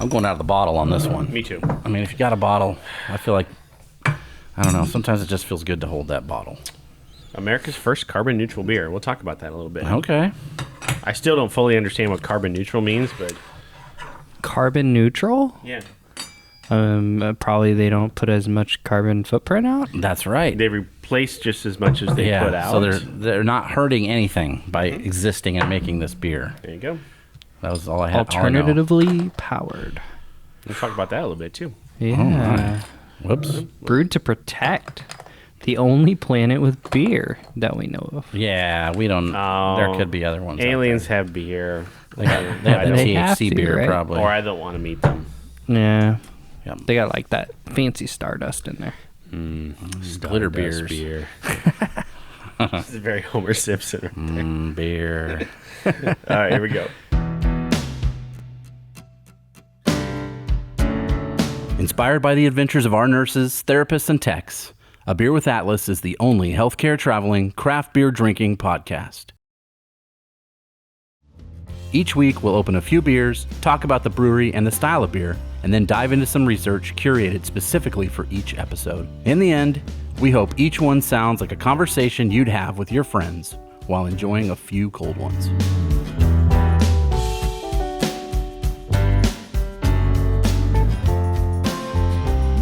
I'm going out of the bottle on this one. Me too. I mean, if you got a bottle, I feel like, I don't know, sometimes it just feels good to hold that bottle. America's first carbon neutral beer. We'll talk about that a little bit. Okay. I still don't fully understand what carbon neutral means, but Carbon neutral? yeah. Probably they don't put as much carbon footprint out. That's right. They replace just as much as they put out. So they're not hurting anything by existing and making this beer. There you go. That was all I had. Alternatively powered. We'll talk about that a little bit, too. Yeah. Whoops. Brewed to protect the only planet with beer that we know of. Yeah, we don't. There could be other ones. Aliens have beer. They have the They have THC to, beer, right? probably. Or I don't want to meet them. Yeah. Yep. They got like that fancy Stardust in there. Glitter beers. Beer. This is very Homer Simpson right there. Beer. All right, here we go. Inspired by the adventures of our nurses, therapists, and techs, A Beer with Atlas is the only healthcare traveling, craft beer drinking podcast. Each week, we'll open a few beers, talk about the brewery and the style of beer, and then dive into some research curated specifically for each episode. In the end, we hope each one sounds like a conversation you'd have with your friends while enjoying a few cold ones.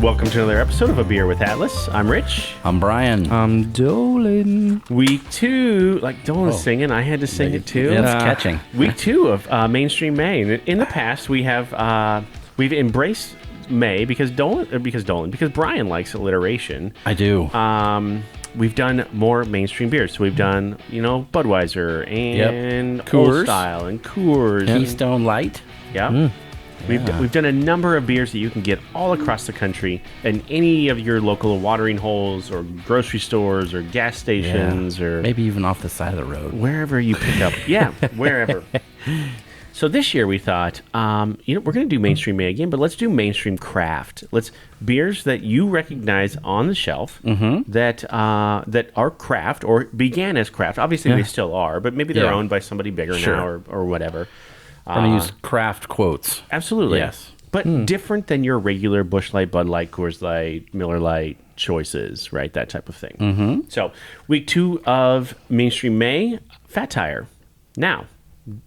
Welcome to another episode of A Beer with Atlas. I'm Rich. I'm Brian. I'm Dolan. Week 2, like Dolan's singing, I had to sing it too. It's catching. Week 2 of Mainstream May. In the past, we've embraced May because Brian likes alliteration. I do. We've done more mainstream beers. So we've done, Budweiser and Coors. Old Style and Coors. Keystone Light. Yeah. We've done a number of beers that you can get all across the country in any of your local watering holes or grocery stores or gas stations or maybe even off the side of the road. wherever you pick up. Yeah, wherever. So this year we thought, we're going to do Mainstream May again, but let's do Mainstream Craft. Beers that you recognize on the shelf that are craft or began as craft. Obviously they still are, but maybe they're owned by somebody bigger now or whatever. I'm going to use craft quotes. Absolutely. Yes. But different than your regular Busch Light, Bud Light, Coors Light, Miller Light choices, right? That type of thing. Mm-hmm. So, week 2 of Mainstream May, Fat Tire. Now,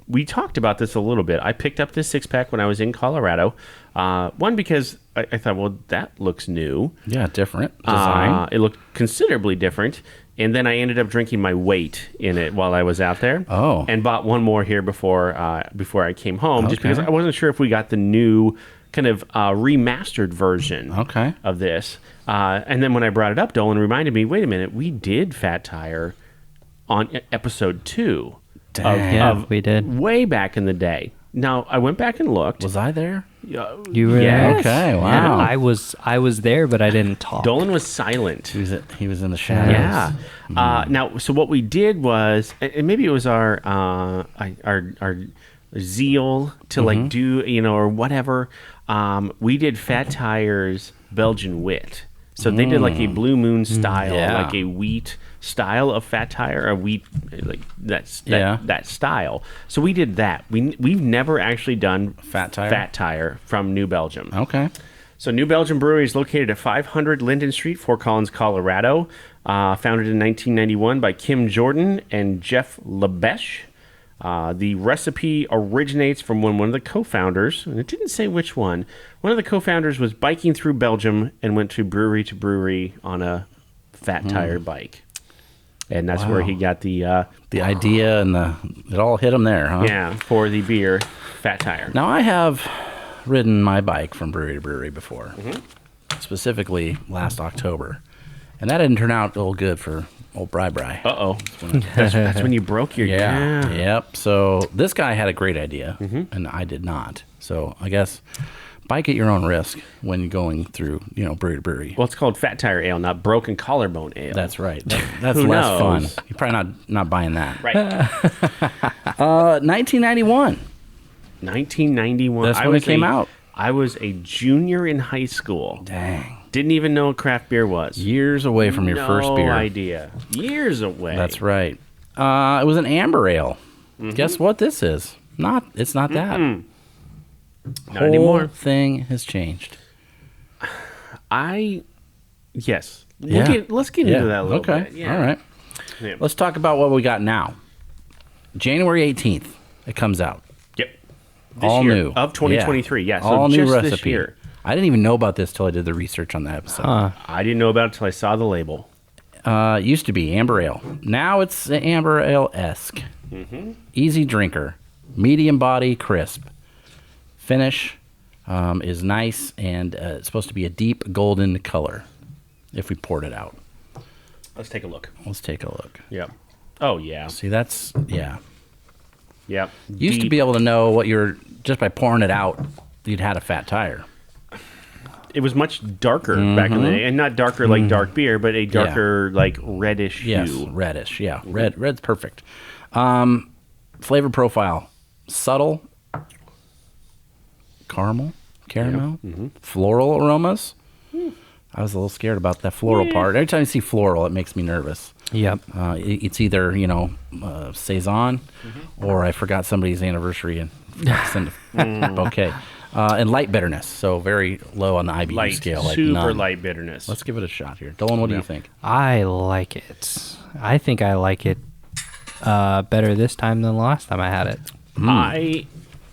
we talked about this a little bit. I picked up this 6-pack when I was in Colorado. One, because I thought, well, that looks new. Yeah, different design. It looked considerably different. And then I ended up drinking my weight in it while I was out there. Oh. And bought one more here before I came home, just because I wasn't sure if we got the new kind of remastered version of this. And then when I brought it up, Dolan reminded me, wait a minute, we did Fat Tire on episode 2. We did. Way back in the day. Now, I went back and looked. Was I there? You were Yes. there? Okay, wow. I was there, but I didn't talk. Dolan was silent. He was in the shadows. Yeah. Now, so what we did was, and maybe it was our zeal to do, or whatever. We did Fat Tire's Belgian Wit. So they did like a Blue Moon style, like a wheat style of Fat Tire, a wheat like that style. So we did that. We've never actually done Fat Tire from New Belgium. Okay. So New Belgium Brewery is located at 500 Linden Street, Fort Collins, Colorado. Founded in 1991 by Kim Jordan and Jeff Lebesch. The recipe originates from when one of the co-founders, and it didn't say which one of the co-founders was biking through Belgium and went to brewery on a Fat Tire bike. And that's where he got the idea and it all hit him there, huh? Yeah, for the beer, Fat Tire. Now, I have ridden my bike from brewery to brewery before, specifically last October. And that didn't turn out all good for old Bri. Uh-oh. That's when you broke your... Yeah. Yep. So this guy had a great idea, and I did not. So I guess bike at your own risk when going through, brewery to brewery. Well, it's called Fat Tire Ale, not Broken Collarbone Ale. That's right. That's less fun. You're probably not buying that. Right. 1991. 1991. That's when it came out. I was a junior in high school. Dang. Didn't even know what craft beer was. Years away from your first beer. No idea. Years away. That's right. It was an amber ale. Guess what this is? It's not that. Not Whole anymore. thing has changed. Yes. Yeah. Let's get into that a little okay. bit. Yeah. All right. Yeah. Let's talk about what we got now. January 18th, it comes out. Yep. This All year, new. of 2023. Yeah. So all new just recipe. this year. I didn't even know about this till I did the research on the episode. I didn't know about it until I saw the label. It used to be amber ale. Now it's amber ale-esque. Easy drinker. Medium body, crisp. Finish is nice, and it's supposed to be a deep golden color if we poured it out. Let's take a look. Let's take a look. Yep. Oh, yeah. See, that's, yeah. Yep. Used to be able to know what you're, just by pouring it out, you'd had a fat tire. It was much darker back in the day, and not darker like dark beer, but a darker like reddish Yes, hue. reddish, yeah. Red's perfect. Flavor profile, subtle, caramel, floral aromas. I was a little scared about that floral part. Every time I see floral, it makes me nervous. Yep. It's either, Saison, or I forgot somebody's anniversary and send a bouquet. And light bitterness, so very low on the IBU Light, scale. Like super none. light bitterness. Let's give it a shot here. Dolan, what do you think? I like it. I think I like it better this time than the last time I had it.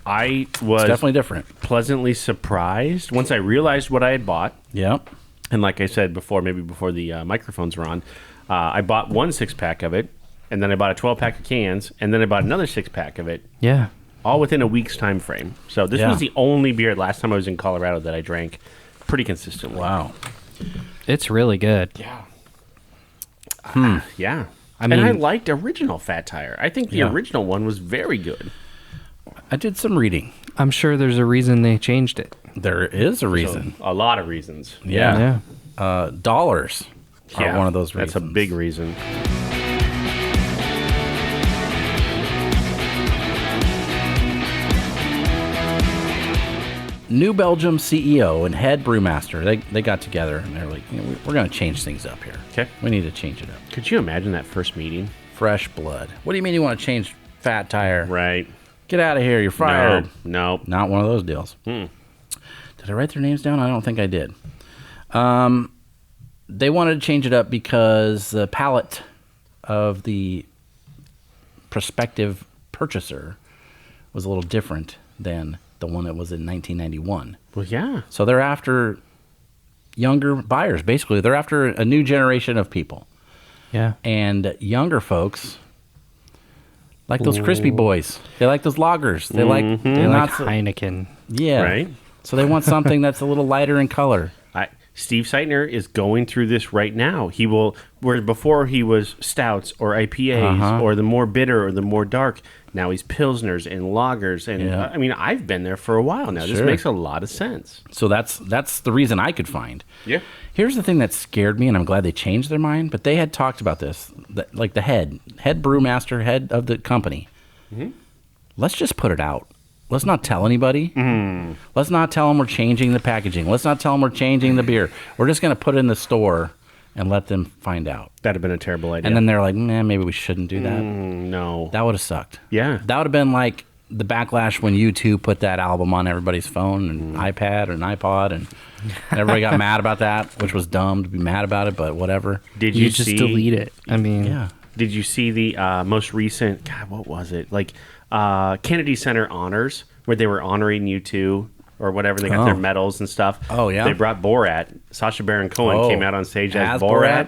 I was It's definitely different. pleasantly surprised once I realized what I had bought. Yep. And like I said before, maybe before the microphones were on, I bought one 6-pack of it, and then I bought a 12-pack of cans, and then I bought another 6-pack of it, Yeah. all within a week's time frame. So this was the only beer last time I was in Colorado that I drank pretty consistently. Wow. It's really good. Yeah. I And I mean- liked original Fat Tire. I think the Yeah. original one was very good. I did some reading. I'm sure there's a reason they changed it. There is a reason. A lot of reasons. Yeah. Dollars are one of those reasons. That's a big reason. New Belgium CEO and head brewmaster, they got together and they're like, we're going to change things up here. Okay. We need to change it up. Could you imagine that first meeting? Fresh blood. What do you mean you want to change Fat Tire? Right. Get out of here. You're fired. No. Not one of those deals. Did I write their names down? I don't think I did. They wanted to change it up because the palate of the prospective purchaser was a little different than the one that was in 1991. Well, yeah. So they're after younger buyers, basically. They're after a new generation of people. Yeah. And younger folks like those crispy boys. They like those lagers. They like They not like so- Heineken. Yeah. Right? So they want something that's a little lighter in color. Steve Seitner is going through this right now. He will, where before he was stouts or IPAs or the more bitter or the more dark. Now he's pilsners and lagers, and Yeah. I mean, I've been there for a while now. This Sure. makes a lot of sense. So that's the reason I could find. Yeah. Here's the thing that scared me, and I'm glad they changed their mind. But they had talked about this, like the head brewmaster, head of the company. Let's just put it out. Let's not tell anybody. Let's not tell them we're changing the packaging. Let's not tell them we're changing the beer. We're just going to put it in the store and let them find out. That'd have been a terrible idea. And then they're like, man, maybe we shouldn't do that. No. That would have sucked. Yeah. That would have been like the backlash when U2 put that album on everybody's phone and iPad and iPod, and everybody got mad about that, which was dumb to be mad about it, but whatever. Did You you just see, delete it. I mean, Yeah. Did you see the most recent? God, what was it? Like Kennedy Center honors, where they were honoring U2 or whatever. They got their medals and stuff. Oh, yeah? They brought Borat. Sacha Baron Cohen Oh. came out on stage as As Borat? Borat.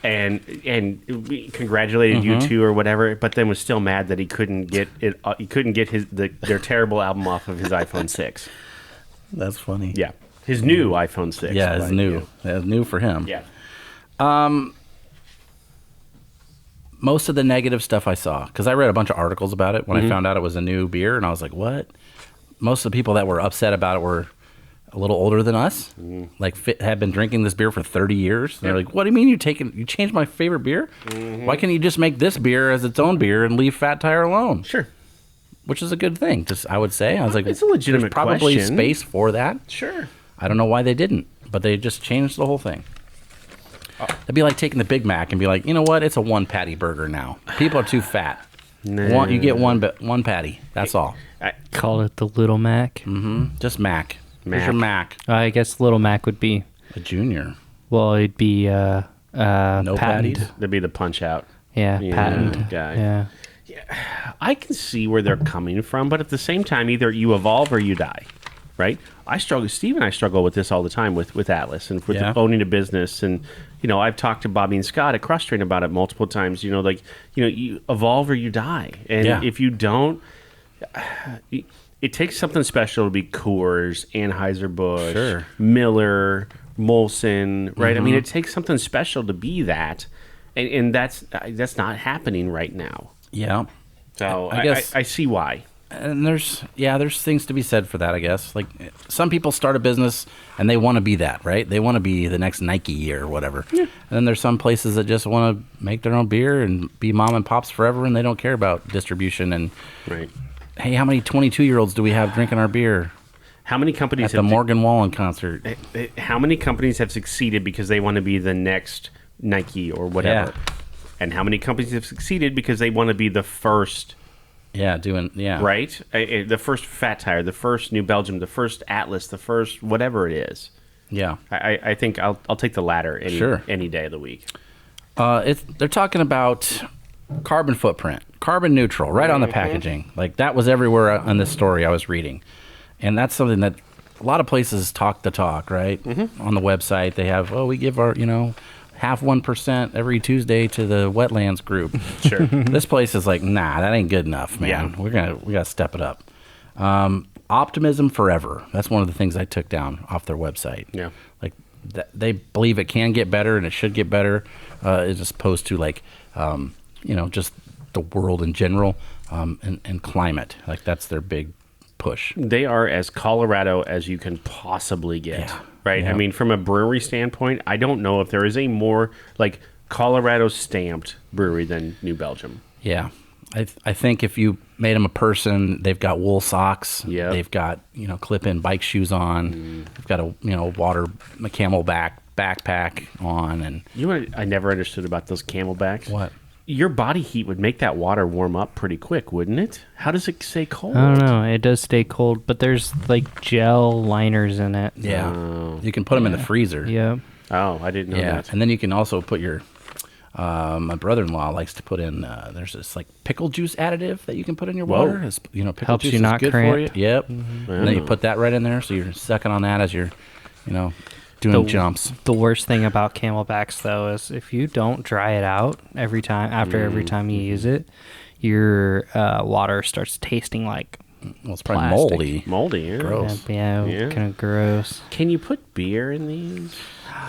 And congratulated U2 or whatever, but then was still mad that he couldn't get it. He couldn't get their terrible album off of his iPhone 6. That's funny. Yeah, his new iPhone 6. Yeah, it's Like, new. It's new for him. Yeah. Most of the negative stuff I saw, because I read a bunch of articles about it when I found out it was a new beer, and I was like, what? Most of the people that were upset about it were a little older than us, had been drinking this beer for 30 years. And they're like, what do you mean you changed my favorite beer? Why can't you just make this beer as its own beer and leave Fat Tire alone? Sure. Which is a good thing, just I would say. I was like, It's a legitimate there's probably question. space for that. Sure. I don't know why they didn't, but they just changed the whole thing. That'd be like taking the Big Mac and be like, you know what? It's a one patty burger now. People are too fat. Nah. You get one patty. That's all. Call it the Little Mac. Just Mac. Here's Mac. your Mac. I guess Little Mac would be, A junior. well, it'd be No patent. patties. That'd be the punch out. Yeah, Yeah, patent. guy. Yeah. I can see where they're coming from, but at the same time, either you evolve or you die, right? Steve and I struggle with this all the time with Atlas and with Yeah. owning a business. And, I've talked to Bobby and Scott at Cross Train about it multiple times. You evolve or you die. And Yeah. if you don't, it takes something special to be Coors, Anheuser-Busch, Sure. Miller, Molson, right? I mean, it takes something special to be that. And that's not happening right now. Yeah. So I guess- I see why. And there's things to be said for that, I guess. Like some people start a business and they want to be that, right? They want to be the next Nike or whatever. Yeah. And then there's some places that just want to make their own beer and be mom and pops forever, and they don't care about distribution. And Right. hey, how many 22-year-olds do we have drinking our beer How many companies at the Morgan Wallen concert? How many companies have succeeded because they want to be the next Nike or whatever? Yeah. And how many companies have succeeded because they want to be the first, Yeah. right? The first Fat Tire, the first New Belgium, the first Atlas, the first whatever it is. Yeah. I think I'll take the latter any day of the week. They're talking about carbon footprint, carbon neutral, right on the packaging. Like that was everywhere on this story I was reading. And that's something that a lot of places talk the talk, right? On the website, they have, we give our, half 1% every Tuesday to the wetlands group. Sure. This place is like, nah, that ain't good enough, man. Yeah. We gotta step it up. Optimism forever. That's one of the things I took down off their website. Yeah. Like they believe it can get better and it should get better, as opposed to like, just the world in general, and climate. Like that's their big push. They are as Colorado as you can possibly get, right? Yeah. I mean, from a brewery standpoint, I don't know if there is a more like Colorado stamped brewery than New Belgium. Yeah. I think if you made them a person, they've got wool socks. Yep. They've got, clip-in bike shoes on. They've got a camelback backpack on. And You know what I never understood about those Camelbacks? what? Your body heat would make that water warm up pretty quick, wouldn't it? How does it stay cold? I don't know. It does stay cold, but there's like gel liners in it. Yeah. Oh. You can put them in the freezer. Yeah. Oh, I didn't know Yeah. that. And then you can also put your, my brother-in-law likes to put in, there's this like pickle juice additive that you can put in your Whoa. water. It's, pickle Helps juice you is not good cramp. for you. Yep. And then you put that right in there. So you're sucking on that as you're, doing jumps. The worst thing about Camelbacks though is if you don't dry it out every time every time you use it, your water starts tasting like Well, it's probably Plastic. moldy. Moldy, yeah. Gross. kind of gross. Can you put beer in these?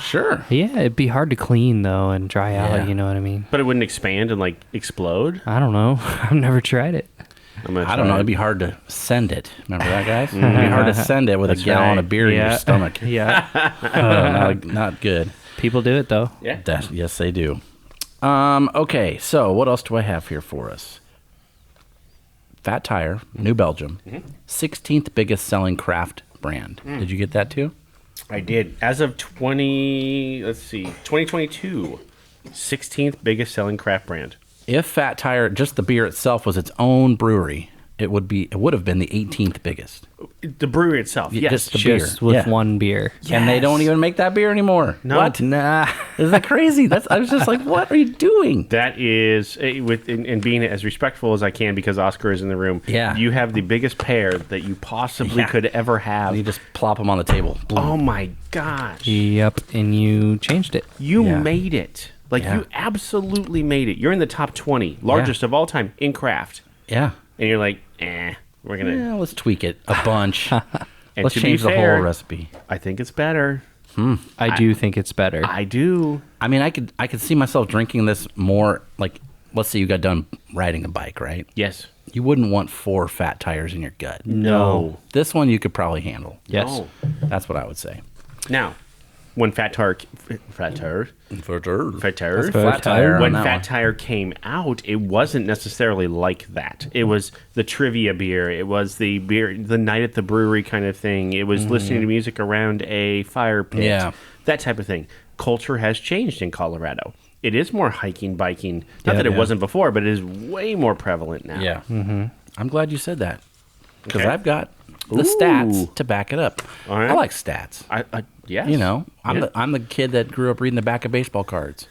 Sure. Yeah, it'd be hard to clean though and dry Yeah. out. You know what I mean? But it wouldn't expand and like explode? I don't know. I've never tried it. I'm gonna I don't try know. it. It'd be hard to send it. Remember that, guys? It'd be hard to send it with That's a gallon right. of beer in your stomach. Yeah. Not good. People do it though. Yeah. Yes, they do. Okay, so what else do I have here for us? Fat Tire, New Belgium, 16th biggest selling craft brand. Did you get that too? I did. As of 2022, 16th biggest selling craft brand. If Fat Tire, just the beer itself, was its own brewery, it would have been the 18th biggest. The brewery itself, yes. Just the beer. Just with Yeah. one beer. And they don't even make that beer anymore. No. What? Nah. Isn't that crazy? I was just like, what are you doing? That is, in being as respectful as I can because Oscar is in the room, Yeah. you have the biggest pair that you possibly Yeah. could ever have. And you just plop them on the table. Oh my gosh. Yep. And you changed it. You Yeah. made it. Like, Yeah. you absolutely made it. You're in the top 20, largest of all time in craft. Yeah. And you're like, we're going to... Yeah, let's tweak it a bunch. And Let's to change be the fair, whole recipe. I think it's better. I do think it's better. I do. I mean, I could see myself drinking this more like, let's say you got done riding a bike, right? Yes. You wouldn't want 4 Fat Tires in your gut. No. This one you could probably handle. Yes. No. That's what I would say. Now, when Fat Tire Fat Tire. Fat Tire when on that Fat one. Tire came out, it wasn't necessarily like that. It was the trivia beer. It was the beer, the night at the brewery kind of thing. It was listening to music around a fire pit. Yeah. That type of thing. Culture has changed in Colorado. it is more hiking, biking. Not Yeah, that it yeah. wasn't before, but it is way more prevalent now. Yeah. Mm-hmm. I'm glad you said that because Okay. I've got the Ooh. stats to back it up. All right. I like stats. Yes. You know, I'm Yeah. the kid that grew up reading the back of baseball cards.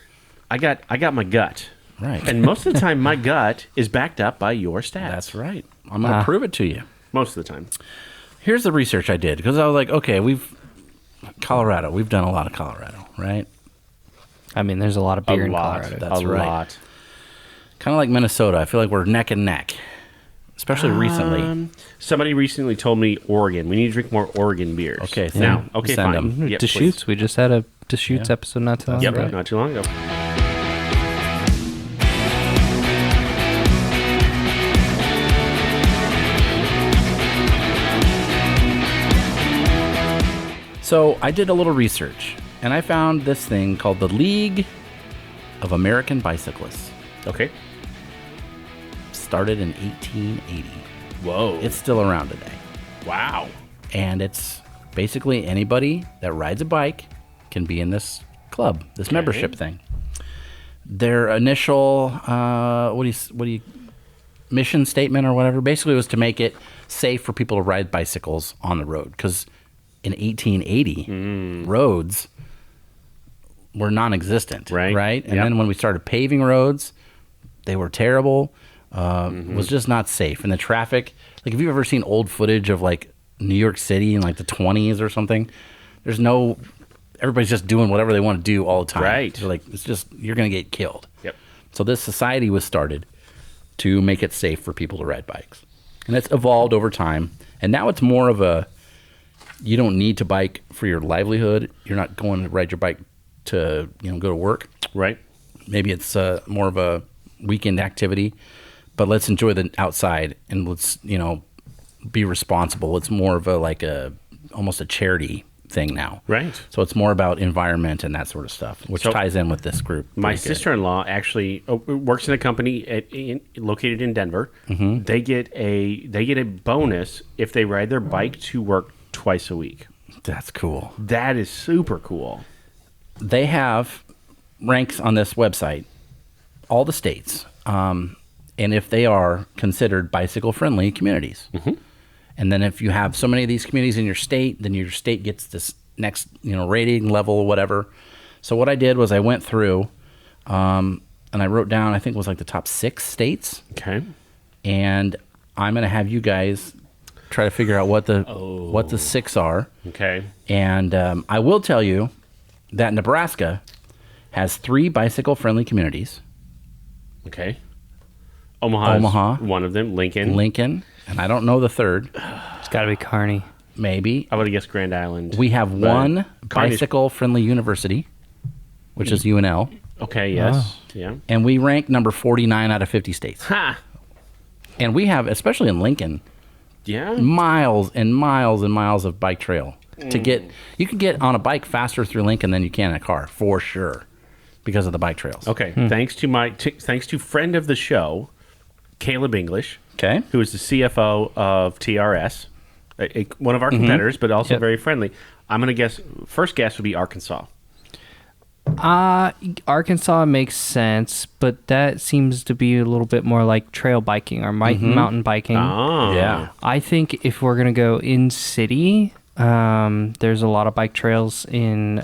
I got my gut. Right. And most of the time, my gut is backed up by your stats. That's right. I'm going to prove it to you. Most of the time. Here's the research I did because I was like, okay, we've done a lot of Colorado, right? I mean, there's a lot of beer in lot. Colorado. That's a right. lot. Kind of like Minnesota. I feel like we're neck and neck, especially recently. Somebody recently told me Oregon. We need to drink more Oregon beers. Okay, now. send- Okay, send fine. 'em. Yep, Deschutes. please. We just had a Deschutes episode not too long Yep, ago. not too long ago. So I did a little research, and I found this thing called the League of American Bicyclists. Okay. Started in 1880. Whoa. It's still around today. wow. And it's basically anybody that rides a bike can be in this club, this membership thing. Their initial, mission statement or whatever, basically was to make it safe for people to ride bicycles on the road. Because in 1880, roads were non-existent, Right. And Yep. then when we started paving roads, they were terrible. Was just not safe. And the traffic, like, have you ever seen old footage of like New York City in like the 20s or something? Everybody's just doing whatever they want to do all the time. Right. They're like, you're going to get killed. Yep. So this society was started to make it safe for people to ride bikes. And it's evolved over time. And now it's more of you don't need to bike for your livelihood. You're not going to ride your bike to, go to work. Right. Maybe it's more of a weekend activity, but let's enjoy the outside and let's, be responsible. It's more of almost a charity thing now. Right. So it's more about environment and that sort of stuff, which So ties in with this group. My pretty good. sister-in-law actually works in a company located in Denver. Mm-hmm. They get a bonus if they ride their bike to work twice a week. That's cool. That is super cool. They have ranks on this website, all the states, and if they are considered bicycle-friendly communities. Mm-hmm. And then if you have so many of these communities in your state, then your state gets this next, rating level or whatever. So what I did was I went through, and I wrote down, I think it was like the top 6 states. Okay. And I'm going to have you guys try to figure out what the 6 are. Okay. And I will tell you that Nebraska has 3 bicycle-friendly communities. Okay. Omaha. One of them. Lincoln. And I don't know the third. It's got to be Kearney. Maybe. I would have guessed Grand Island. We have but one Kearney's- bicycle-friendly university, which is UNL. Okay. Yes. Yeah. And we rank number 49 out of 50 states. Ha. And we have, especially in Lincoln, Yeah. miles and miles and miles of bike trail to get. You can get on a bike faster through Lincoln than you can in a car, for sure, because of the bike trails. Okay. Thanks to friend of the show, Caleb English. Okay. Who is the CFO of TRS, one of our competitors, but also Yep. very friendly. I'm going to guess, first guess would be Arkansas. Arkansas makes sense, but that seems to be a little bit more like trail biking or mountain biking. Oh. Yeah. I think if we're gonna go in city, there's a lot of bike trails in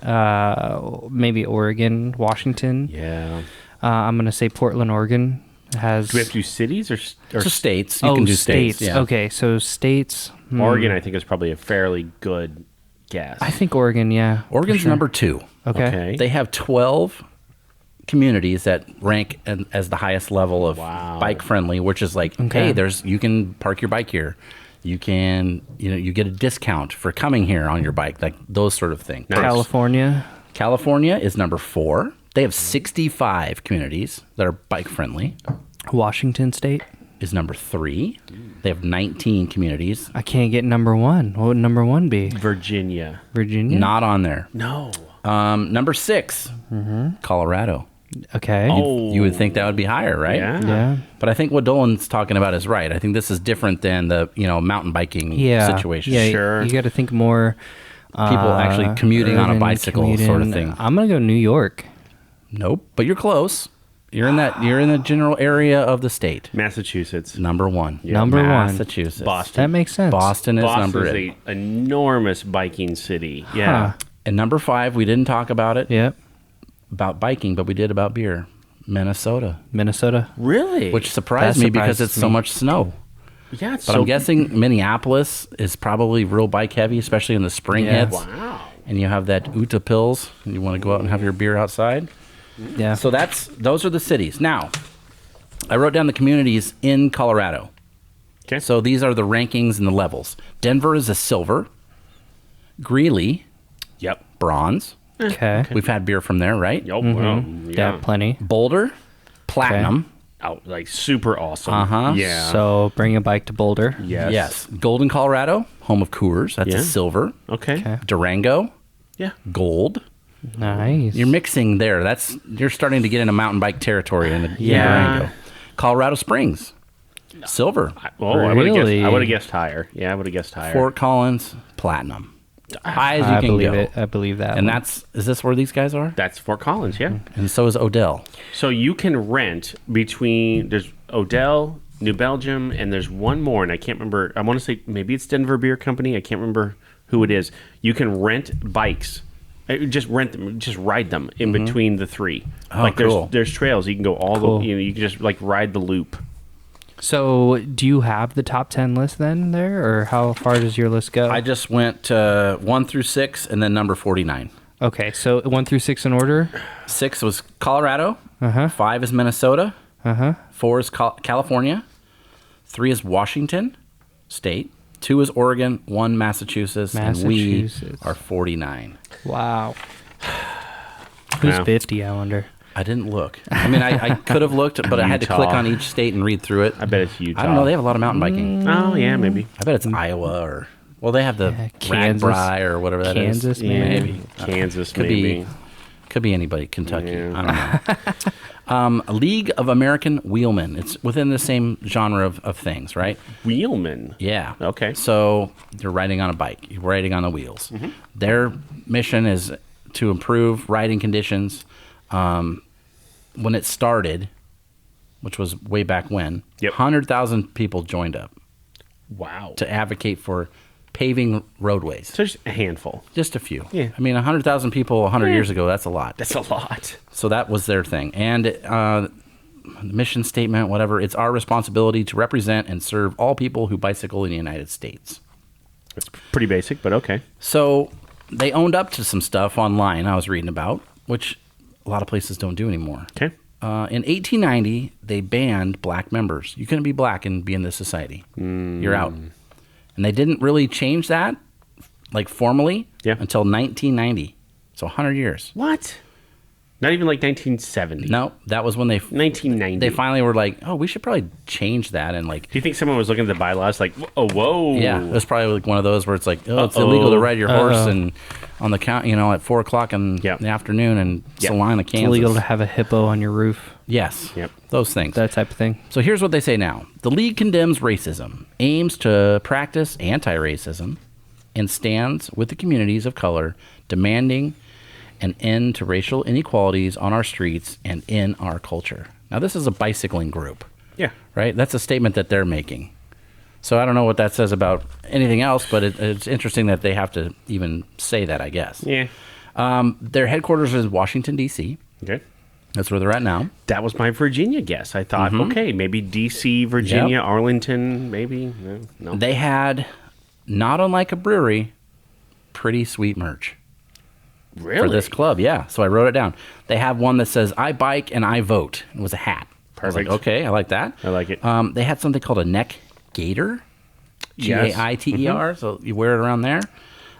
maybe Oregon, Washington. Yeah. I'm gonna say Portland, Oregon has. Do we have to do cities or So states. You can do states. Yeah. Okay, so states. Oregon, I think, is probably a fairly good guess. I think Oregon. Yeah. for Oregon's sure. number 2. Okay. They have 12 communities that rank as the highest level of Wow. bike friendly, which is like, Okay. hey, you can park your bike here. You can, you get a discount for coming here on your bike, like those sort of things. Nice. California. California is number 4. They have 65 communities that are bike friendly. Washington State. Is number 3. They have 19 communities. I can't get number 1. What would number 1 be? Virginia. Virginia. Not on there. No. Number 6, Colorado. Okay. Oh. You would think that would be higher, right? Yeah. Yeah. But I think what Dolan's talking about is right. I think this is different than the mountain biking Yeah. situation. Yeah. Sure. You got to think more. People actually commuting on a urban bicycle sort of commuting. thing. I'm gonna go New York. Nope, but you're close. You're in the general area of the state. Massachusetts. Number one. Yeah. Number one. Massachusetts. Boston. That makes sense. Boston is number Boston's eight. an enormous biking city. Yeah. Huh. And number 5, we didn't talk about it, Yep. about biking, but we did about beer. Minnesota. Minnesota. Really? Which surprised That me because surprises it's so me. much snow. yeah. It's But I'm guessing Minneapolis is probably real bike heavy, especially in the spring Yeah. hits. Wow. And you have that Uta Pills, and you want to go out and have your beer outside. Yeah. So those are the cities. Now, I wrote down the communities in Colorado. Okay. So these are the rankings and the levels. Denver is a silver. Greeley, Yep. bronze. okay. We've had beer from there, right? Oh, well, Yeah, plenty. Boulder, platinum. Oh, like super awesome. Uh-huh. Yeah. So bring a bike to Boulder. yes. Yes. Golden, Colorado, home of Coors. That's Yeah. a silver. Okay. Okay. Durango, Yeah. gold. Nice. You're mixing there. You're starting to get into mountain bike territory in the Yeah. Durango. Colorado Springs, silver. I would have Really? guessed. I would have guessed higher. Yeah, I would have guessed higher. Fort Collins, platinum. High as you I can believe go. it. I believe that. And one. is this where these guys are? That's Fort Collins. Yeah. And so is Odell. So you can rent between there's Odell, New Belgium, and there's one more, and I can't remember. I want to say maybe it's Denver Beer Company. I can't remember who it is. You can rent bikes. Just rent them, just ride them in between the three. Oh, like cool. there's trails you can go all Cool. the you can just like ride the loop. So, do you have the top 10 list then there, or how far does your list go? I just went 1 through 6 and then number 49. Okay, so 1 through 6 in order. 6 was Colorado. Uh-huh. 5 is Minnesota. Uh-huh. 4 is California. 3 is Washington State. 2 is Oregon. 1 Massachusetts. And we Massachusetts. are 49. Wow. Who's Wow. 50, I wonder. I didn't look. I mean, I could have looked, but I had to Utah. click on each state and read through it. I bet it's Utah. I don't know. They have a lot of mountain biking. Oh yeah, maybe. I bet it's Iowa or... Well, they have the Kansas. Ragbri or whatever that is. Kansas, Yeah, maybe. Kansas, Could maybe. Could be anybody. Kentucky. Yeah. I don't know. A League of American Wheelmen. It's within the same genre of things, right? Wheelman. Yeah. Okay. So you're riding on a bike. You're riding on the wheels. Their mission is to improve riding conditions. When it started, which was way back when, Yep. 100,000 people joined up Wow. to advocate for paving roadways. So just a handful. Just a few. Yeah. I mean, 100,000 people 100 years ago, that's a lot. That's a lot. So that was their thing. And mission statement, whatever, it's our responsibility to represent and serve all people who bicycle in the United States. It's pretty basic, but okay. So they owned up to some stuff online I was reading about, which a lot of places don't do anymore. Okay. In 1890, they banned black members. You couldn't be black and be in this society. You're out. And they didn't really change that, like formally, Yeah. until 1990. So 100 years. What? Not even like 1970. No, that was when they 1990. they finally were like, oh, we should probably change that. And like, Do you think someone was looking at the bylaws like, oh, whoa? yeah, it was probably like one of those where it's like, oh, it's illegal to ride your horse and on the count, at 4 o'clock in Yep. the afternoon in Yep. Salina, It's Kansas. illegal to have a hippo on your roof. Yes. Yep. Those things. That type of thing. So here's what they say now. The League condemns racism, aims to practice anti-racism, and stands with the communities of color, demanding an end to racial inequalities on our streets and in our culture. Now, this is a bicycling group, Yeah. right? That's a statement that they're making. So I don't know what that says about anything else, but it's interesting that they have to even say that, I guess. Yeah. Their headquarters is Washington, D.C. Okay. That's where they're at now. That was my Virginia guess. I thought, okay, maybe D.C., Virginia, Yep. Arlington, maybe. No. They had, not unlike a brewery, pretty sweet merch Really? for this club. Yeah, so I wrote it down. They have one that says, I bike and I vote. It was a hat. I was like, Perfect. okay, I like that. I like it. They had something called a neck gaiter. Yes. Gaiter. So you wear it around there.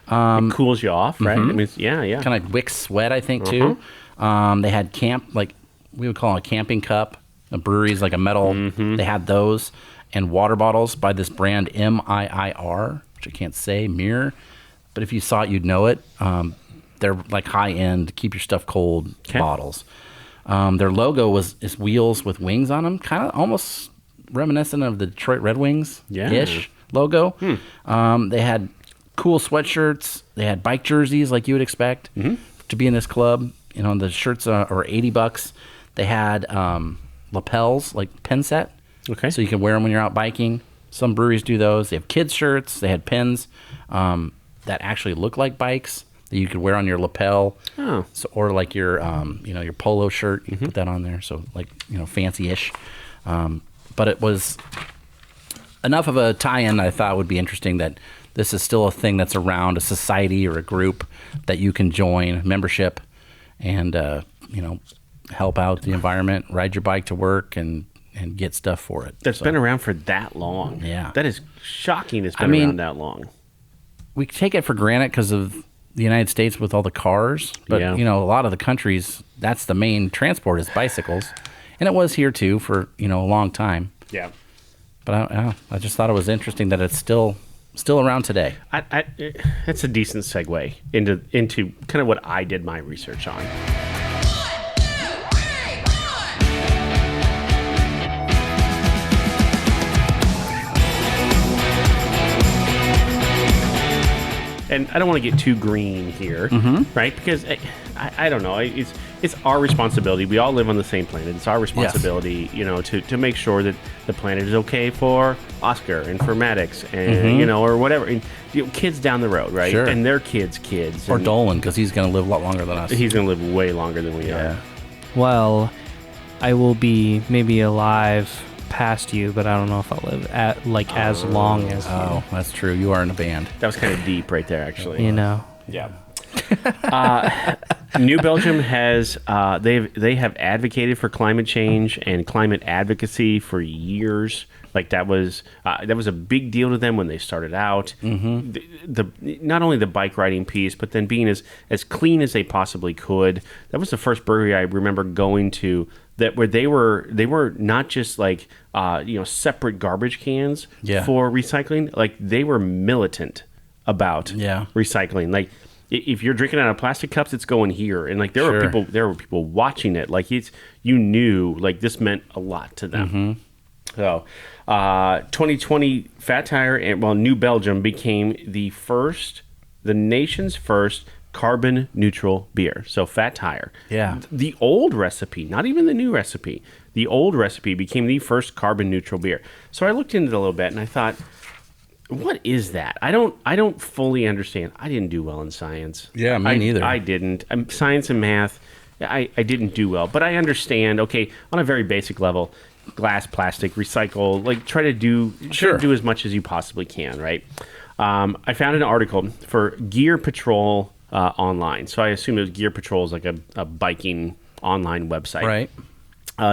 It cools you off, right? I mean, yeah. Kind of wicks sweat, I think, too. They had we would call it a camping cup. A brewery's like a metal. They had those. And water bottles by this brand MIIR, which I can't say, Mirror. But if you saw it, you'd know it. They're like high-end, keep your stuff cold bottles. Their logo is wheels with wings on them, kind of almost reminiscent of the Detroit Red Wings-ish logo. They had cool sweatshirts. They had bike jerseys like you would expect to be in this club. the shirts were $80. They had lapels, like pin set. Okay. So you can wear them when you're out biking. Some breweries do those. They have kids shirts. They had pins that actually look like bikes that you could wear on your lapel. Oh. So, or like your your polo shirt. You put that on there. So like fancy-ish. But it was enough of a tie-in that I thought would be interesting that this is still a thing that's around, a society or a group that you can join, membership, and help out the environment, ride your bike to work, and get stuff for it. That's been around for that long. Yeah. That is shocking it's been around that long. We take it for granted because of the United States with all the cars, but Yeah. a lot of the countries, that's the main transport is bicycles, and it was here too for a long time. Yeah. But I just thought it was interesting that it's still around today. That's a decent segue into kind of what I did my research on. And I don't want to get too green here, right? Because I don't know. It's our responsibility. We all live on the same planet. It's our responsibility, to make sure that the planet is okay for Oscar and for Maddox and or whatever. And, kids down the road, right? Sure. And their kids. Or and Dolan, because he's going to live a lot longer than us. He's going to live way longer than we are. Well, I will be maybe alive past you, but I don't know if I'll live as long as Oh, that's true. You are in a band. That was kind of deep right there, actually. Yeah. New Belgium has they have advocated for climate change and climate advocacy for years. Like that was a big deal to them when they started out. The not only the bike riding piece, but then being as clean as they possibly could. That was the first brewery I remember going to where they were not just like separate garbage cans for recycling. Like they were militant about recycling. Like if you're drinking out of plastic cups, it's going here. And like there were people watching it. Like you knew like this meant a lot to them. So 2020 Fat Tire and New Belgium became the nation's first carbon neutral beer. So Fat Tire. Yeah. The old recipe, not even the new recipe. The old recipe became the first carbon neutral beer. So I looked into it a little bit and I thought, what is that? I don't fully understand. I didn't do well in science. Yeah, me neither. I didn't. Science and math, I didn't do well. But I understand, okay, on a very basic level, glass, plastic, recycle, like try to do as much as you possibly can, right? I found an article for Gear Patrol online. So I assume it was Gear Patrol is like a biking online website. Right.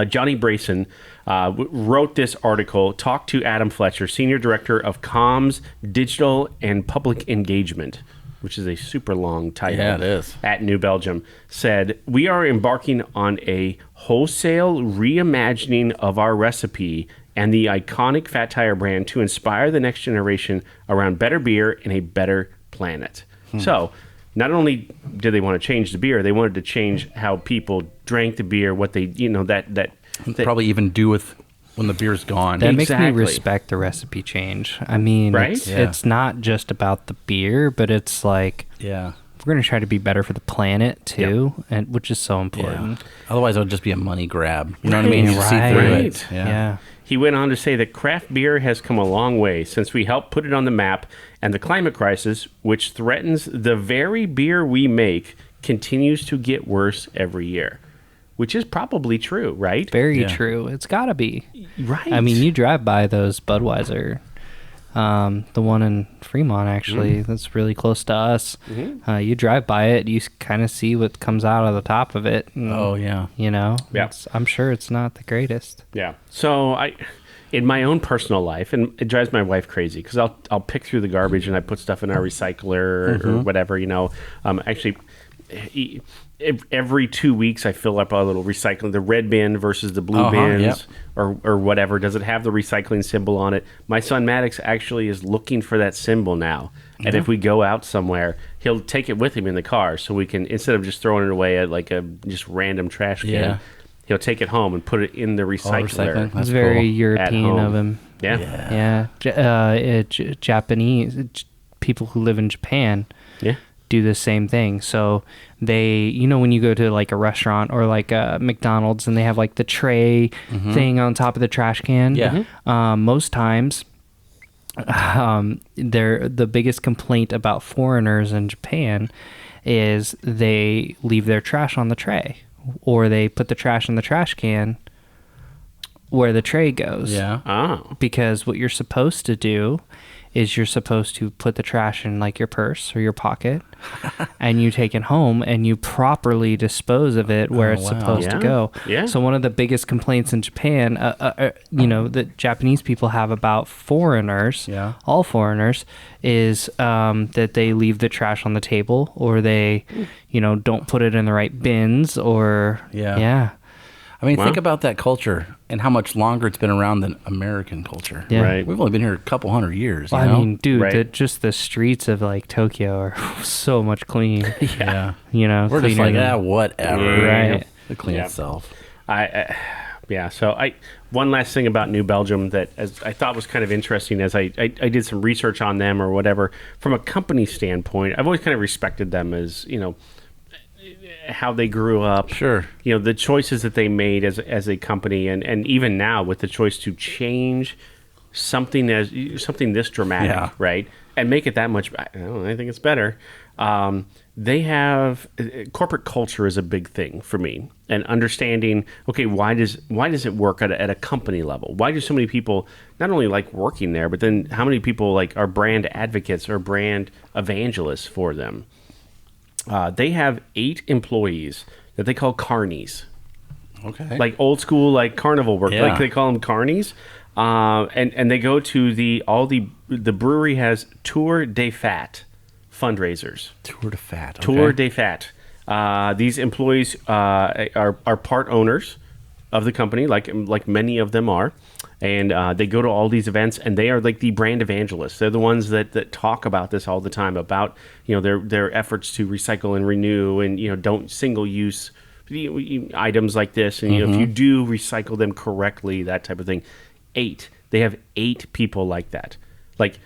Johnny Brayson wrote this article, talked to Adam Fletcher, Senior Director of Comms, Digital, and Public Engagement, which is a super long title. Yeah, it is. At New Belgium, said, "We are embarking on a wholesale reimagining of our recipe and the iconic Fat Tire brand to inspire the next generation around better beer and a better planet." So not only did they want to change the beer, they wanted to change how people drank the beer, what they, that probably even do with when the beer's gone. That makes me respect the recipe change. I mean, right? It's not just about the beer, but it's like, yeah, we're going to try to be better for the planet too, and which is so important. Yeah. Otherwise, it would just be a money grab. You know what I mean? You see through it. Yeah. He went on to say that craft beer has come a long way since we helped put it on the map, and the climate crisis, which threatens the very beer we make, continues to get worse every year. Which is probably true, right? Very true. It's got to be. Right. I mean, you drive by those Budweiser, the one in Fremont, actually, that's really close to us. You drive by it, you kind of see what comes out of the top of it. And, I'm sure it's not the greatest. Yeah. So in my own personal life, and it drives my wife crazy because I'll pick through the garbage and I put stuff in our recycler or whatever, actually, every 2 weeks I fill up a little recycling, the red bin versus the blue bins or whatever. Does it have the recycling symbol on it? My son Maddox actually is looking for that symbol now. And if we go out somewhere, he'll take it with him in the car so we can, instead of just throwing it away at like a just random trash can, he'll take it home and put it in the recycler. That's very European of him. Yeah. Japanese people who live in Japan. Yeah. do the same thing. So they, when you go to like a restaurant or like a McDonald's and they have like the tray thing on top of the trash can. Yeah. Most times, the biggest complaint about foreigners in Japan is they leave their trash on the tray, or they put the trash in the trash can where the tray goes. Yeah. Oh. Because what you're supposed to do is you're supposed to put the trash in like your purse or your pocket and you take it home and you properly dispose of it where it's supposed to go. Yeah. So one of the biggest complaints in Japan, that Japanese people have about foreigners, all foreigners, is that they leave the trash on the table, or they, don't put it in the right bins, or I mean, think about that culture and how much longer it's been around than American culture. Yeah. Right. We've only been here a couple hundred years. I mean, dude, Right. just the streets of like Tokyo are so much clean. Yeah. We're just like, whatever. Right. It clean Yeah. itself. So one last thing about New Belgium that I thought was kind of interesting as I did some research on them or whatever. From a company standpoint, I've always kind of respected them as, how they grew up. Sure. The choices that they made as a company, and even now with the choice to change something this dramatic, right? And make it that much, I think it's better. They have corporate culture is a big thing for me, and understanding, okay, why does it work at a company level? Why do so many people not only like working there, but then how many people like are brand advocates or brand evangelists for them? They have 8 employees that they call carnies. Okay. Like old school, like carnival work. Yeah. Like they call them carnies. And they go to the brewery has Tour de Fat fundraisers. Tour de Fat. Okay. Tour de Fat. These employees are part owners of the company, like many of them are. And they go to all these events, and they are like the brand evangelists. They're the ones that talk about this all the time, about their efforts to recycle and renew, and don't single use items like this. And if you do recycle them correctly, that type of thing. They have 8 people like that. Like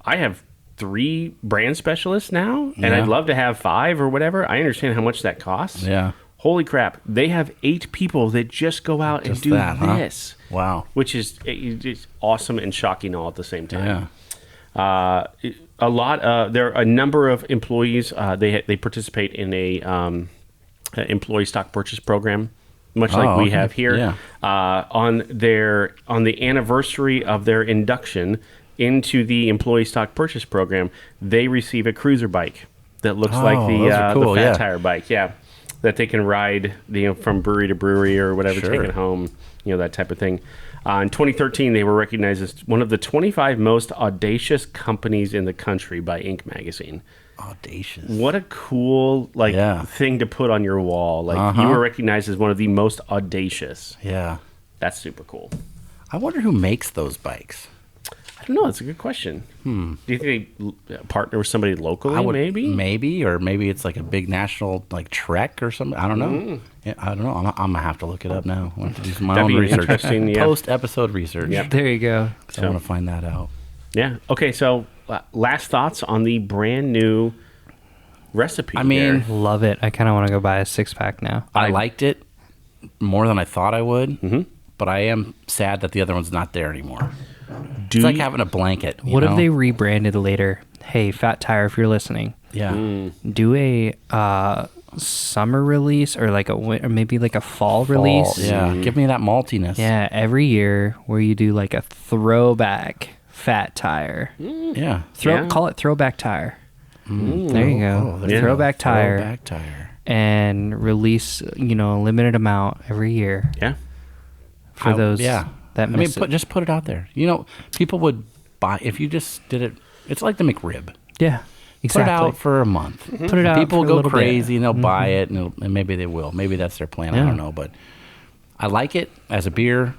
I have 3 brand specialists now, and I'd love to have 5 or whatever. I understand how much that costs. Yeah. Holy crap. They have 8 people that just go out and do this. Wow. Which is it's awesome and shocking all at the same time. Yeah. There are a number of employees. They participate in a employee stock purchase program, much like we have here. Yeah. On the anniversary of their induction into the employee stock purchase program, they receive a cruiser bike that looks like those are cool, the Fat yeah. Tire bike. Yeah. That they can ride from brewery to brewery or whatever, Sure. take it home, that type of thing. In 2013, they were recognized as one of the 25 most audacious companies in the country by Inc. magazine. Audacious. What a cool thing to put on your wall. Like you were recognized as one of the most audacious. Yeah. That's super cool. I wonder who makes those bikes. I don't know. That's a good question. Do you think they partner with somebody locally? Maybe, or maybe it's like a big national like Trek or something. I don't know. Yeah, I don't know. I'm gonna have to look it up now. I want to do my That'd own be research. interesting, yeah. Post episode research. Yep. There you go. So I want to find that out. Yeah. Okay. So last thoughts on the brand new recipe. I mean, here. Love it. I kind of want to go buy a 6-pack now. I liked it more than I thought I would, but I am sad that the other one's not there anymore. It's like having a blanket. What if they rebranded later? Hey, Fat Tire, if you're listening, Yeah. do a summer release or like or maybe like a fall release. Yeah. Give me that maltiness. Yeah, every year where you do like a throwback Fat Tire. Yeah. Call it Throwback Tire. There you go. Oh, Throwback Tire. Throwback tire. And release, a limited amount every year Yeah. for those. Yeah. That I mean, just put it out there. People would buy if you just did it. It's like the McRib. Yeah, exactly. Put it out for a month. Put it out. People for a go little crazy bit. and they'll buy it, and maybe they will. Maybe that's their plan. I Yeah. don't know, but I like it as a beer.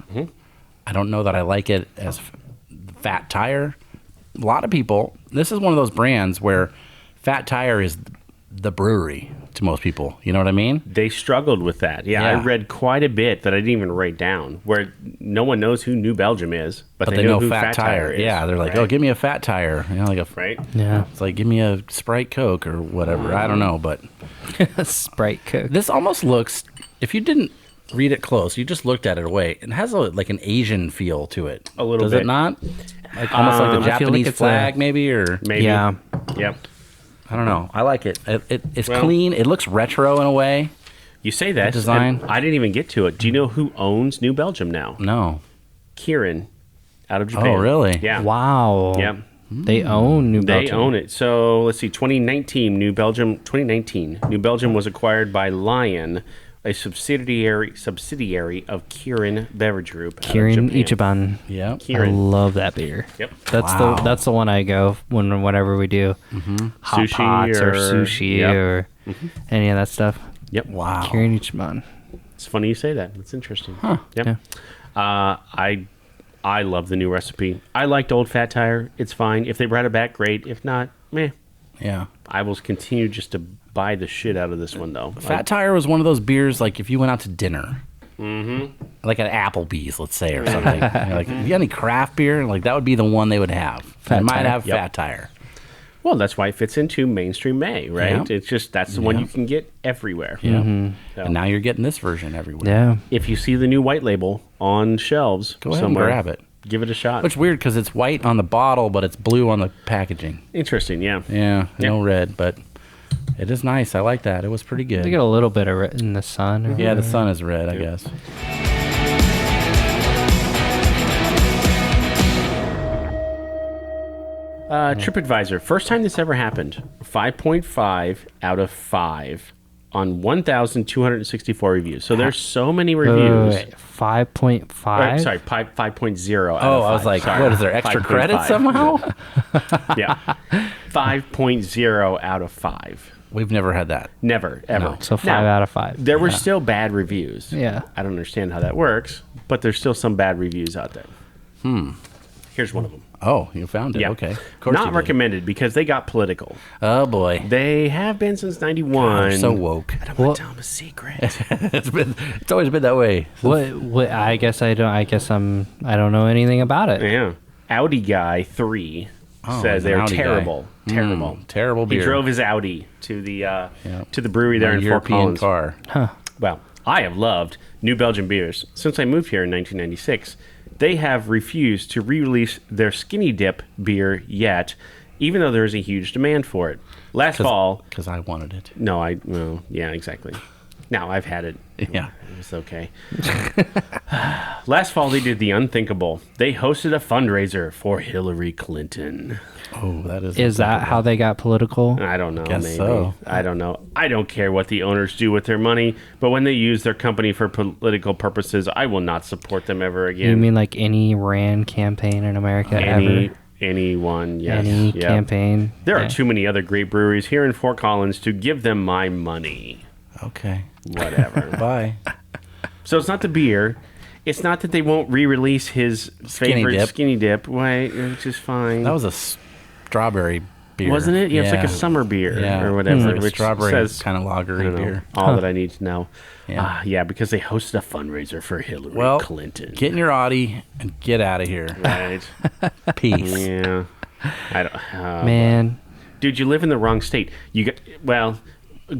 I don't know that I like it as Fat Tire. A lot of people. This is one of those brands where Fat Tire is the brewery to most people. You know what I mean? They struggled with that. Yeah, Yeah. I read quite a bit that I didn't even write down, where no one knows who New Belgium is, but they know who Fat Tire is. Yeah, they're like, right? oh, give me a Fat Tire. You know, like a Right? Yeah. It's like, give me a Sprite Coke or whatever. I don't know, but Sprite Coke. this almost looks. If you didn't read it close, you just looked at it away. It has like an Asian feel to it. A little Does bit. it not? Like almost like the I feel like Japanese it's flag, maybe, or Maybe. Yeah. Yep. I don't know. I like it. It's Well- clean. It looks retro in a way. You say that. design. and I didn't even get to it. Do you know who owns New Belgium now? No. Kirin, out of Japan. Oh, really? Yeah. Wow. Yeah. They own New They Belgium. own it. So let's see. 2019, New Belgium was acquired by Lion, a subsidiary of Kirin Beverage Group. out of Kirin Japan. Ichiban. Yeah. I Kirin. love that beer. Yep. Wow. That's the one I go whenever we do hot Sushi pots or or- sushi yep. or any of that stuff. Yep. Wow. Kirin Ichiban. It's funny you say that. That's interesting. Yep. Yeah. I love the new recipe. I liked Old Fat Tire. It's fine. If they brought it back, great. If not, meh. Yeah. I will continue just to buy the shit out of this one, though. Fat Tire was one of those beers, like if you went out to dinner, like at Applebee's, let's say, or something. You're like, if you got any craft beer, like that would be the one they would have. They might Tire. have Yep. Fat Tire. Well, that's why it fits into mainstream May, right? Yeah. It's just that's the one you can get everywhere. Yeah. So, And now you're getting this version everywhere. Yeah. if you see the new white label on shelves, Go ahead somewhere, and grab it. Give it a shot. Which is weird because it's white on the bottle, but it's blue on the packaging. Interesting, yeah. Yeah, Yeah. no red, but it is nice. I like that. It was pretty good. They get a little bit of it in the sun. Or Yeah, the sun is red, I guess. TripAdvisor, first time this ever happened. 5.5 out of 5 on 1,264 reviews. So there's so many reviews. 5.5. Sorry, 5.0 out Oh, of 5. I was like, Sorry. what is there, extra 5.5. credit somehow? Yeah. 5.0 out of 5. We've never had that. Never, ever. No. So 5 Now, out of 5. There were still bad reviews. Yeah. I don't understand how that works, but there's still some bad reviews out there. Here's one of them. Oh, you found it. Yeah. Okay. Of course Not you did. recommended because they got political. Oh, boy. They have been since 91. I'm so woke. I don't want to tell them a secret. It's always been that way. What? I guess I don't. I guess I don't know anything about it. Yeah. Audi Guy 3 says he's an they're Audi guy. terrible. Terrible. Terrible beer. He drove his Audi to the brewery there A in Fort European Collins. car. Well, I have loved New Belgium beers since I moved here in 1996. They have refused to re-release their Skinny Dip beer yet, even though there is a huge demand for it. Last fall, Because I wanted it. well, yeah, exactly. Now I've had it. Yeah. It was okay. Last fall, they did the unthinkable. They hosted a fundraiser for Hillary Clinton. Oh, that is. Is that how they got political? I don't know. Guess Maybe. so. I don't know. I don't care what the owners do with their money, but when they use their company for political purposes, I will not support them ever again. You mean like any Rand campaign in America ever? Anyone? Yes. Any Yep. campaign? There are Yeah. too many other great breweries here in Fort Collins to give them my money. Okay. Whatever. Bye. So it's not the beer. It's not that they won't re-release his favorite Dip. Skinny Dip, right? Which is fine. That was a strawberry beer. Wasn't it? Yeah, it's like a summer beer or whatever. Like a which strawberry says kind of lagery I don't know, beer. all that I need to know. Yeah. Yeah, because they hosted a fundraiser for Hillary Well, Clinton. get in your Audi and get out of here. Right. Peace. Yeah. I don't. Man, Dude, you live in the wrong state.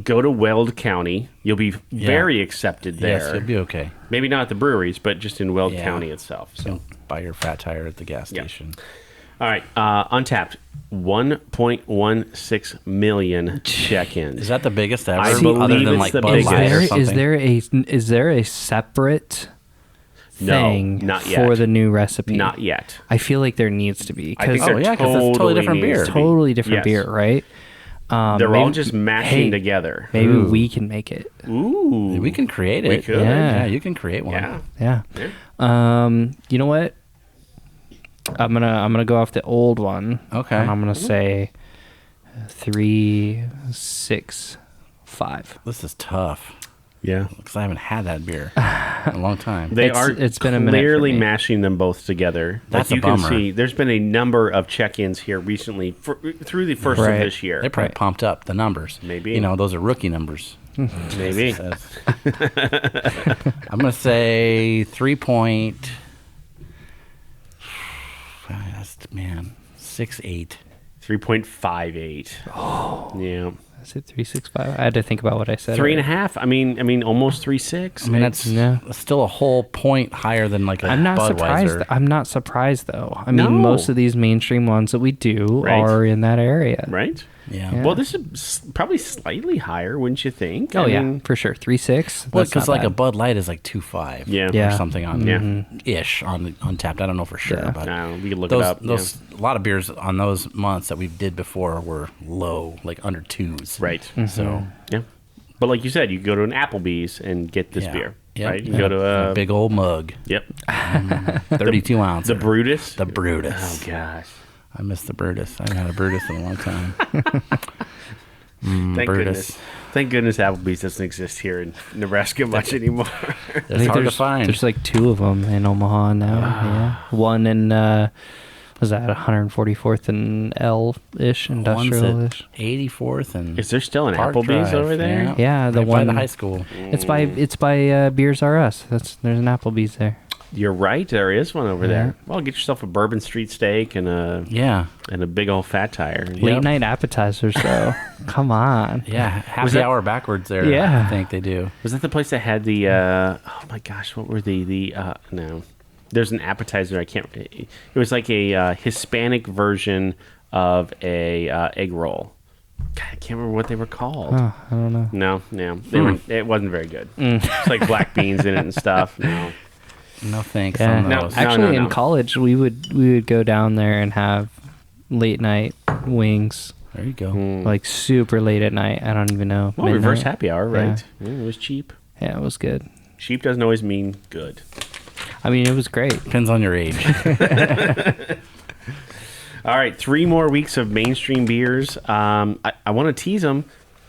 Go to Weld County. You'll be very accepted there. Yes, you'll be okay. Maybe not at the breweries, but just in Weld Yeah. County itself. So, Buy your Fat Tire at the gas Yeah. station. all right. Untapped, 1.16 million check-ins. Is that the biggest ever? I Other believe than it's like the Bud biggest. Light or is something? there a separate No, thing not yet. for the new recipe? Not yet. I feel like there needs to be I think because there Oh, yeah, 'cause it's totally different needs beer. to be. totally different Yes. beer, right? They're all just mashing hey, together. Maybe Ooh. we can make it. Ooh. We can create it. We could. Yeah. You can create one. Yeah. Yeah. You know what? I'm gonna go off the old one. Okay. And I'm gonna say 3, 6, 5. This is tough. Yeah. Because I haven't had that beer in a long time. It's been a minute for clearly me. mashing them both together. That's you a bummer. can see there's been a number of check-ins here recently through the first of Right. this year. They probably pumped up the numbers. Maybe. You know, those are rookie numbers. Maybe. I'm going to say 6.8. 3.58. Oh. Yeah. Is it 365? I had to think about what I said. 3.5. I mean, almost 3.6. I mean, that's still a whole point higher than like a I'm not Budweiser. surprised. I'm not surprised though. I No. mean, most of these mainstream ones that we do Right. are in that area. Right? Yeah. Well, this is probably slightly higher, wouldn't you think? Oh I yeah, mean, for sure. 3.6. Well, That's because not like a bad. Bud Light is like 2.5 Yeah. or Yeah. something on Yeah. ish on Untapped. I don't know for sure, Yeah. but no, we can look those it up. those a lot of beers on those months that we did before were low, like under 2s. Right. So Yeah. But like you said, you can go to an Applebee's and get this yeah. beer. Yep. Right? You can go to a big old mug, Yep. 32 ounce. The Brutus. The Brutus. Oh gosh. I miss the Brutus. I haven't had a Brutus in a long time. Thank Brutus. goodness. Thank goodness Applebee's doesn't exist here in Nebraska much anymore. I It's think hard to there's, find. There's like 2 of them in Omaha now. Yeah, one in was that 144th and L-ish, One's industrial-ish. at 84th and Is there still an Park Applebee's Drive, over there? Yeah, the right by one the high school. It's by Beers R Us. There's an Applebee's there. You're right. There is one over there. Well, get yourself a Bourbon Street steak and a big old fat tire. Late night appetizers though. Come on. Yeah, happy that- hour backwards there. Yeah. I think they do. Was that the place that had the? Oh my gosh, what were no? There's an appetizer. I can't. It was like a Hispanic version of a egg roll. God, I can't remember what they were called. Oh, I don't know. No, they weren't. It wasn't very good. It's like black beans in it and stuff. No. No thanks Yeah. on No, those. Actually, no. in college, we would go down there and have late night wings, There you go. like super late at night. I don't even know. Well, reverse midnight. happy hour, right? Yeah, it was cheap. Yeah, it was good. Cheap doesn't always mean good. I mean, it was great. Depends on your age. All right, 3 more weeks of mainstream beers. I want to tease them,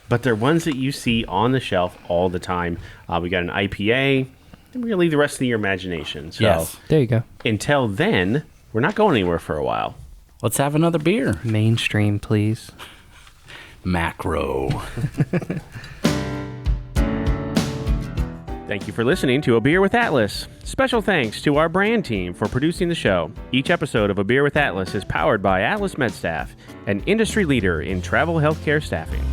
but they're ones that you see on the shelf all the time. We got an IPA, and we're going to leave the rest to your imagination. So Yes. There you go. until then, we're not going anywhere for a while. Let's have another beer. Mainstream, please. Macro. Thank you for listening to A Beer with Atlas. Special thanks to our brand team for producing the show. Each episode of A Beer with Atlas is powered by Atlas MedStaff, an industry leader in travel healthcare staffing.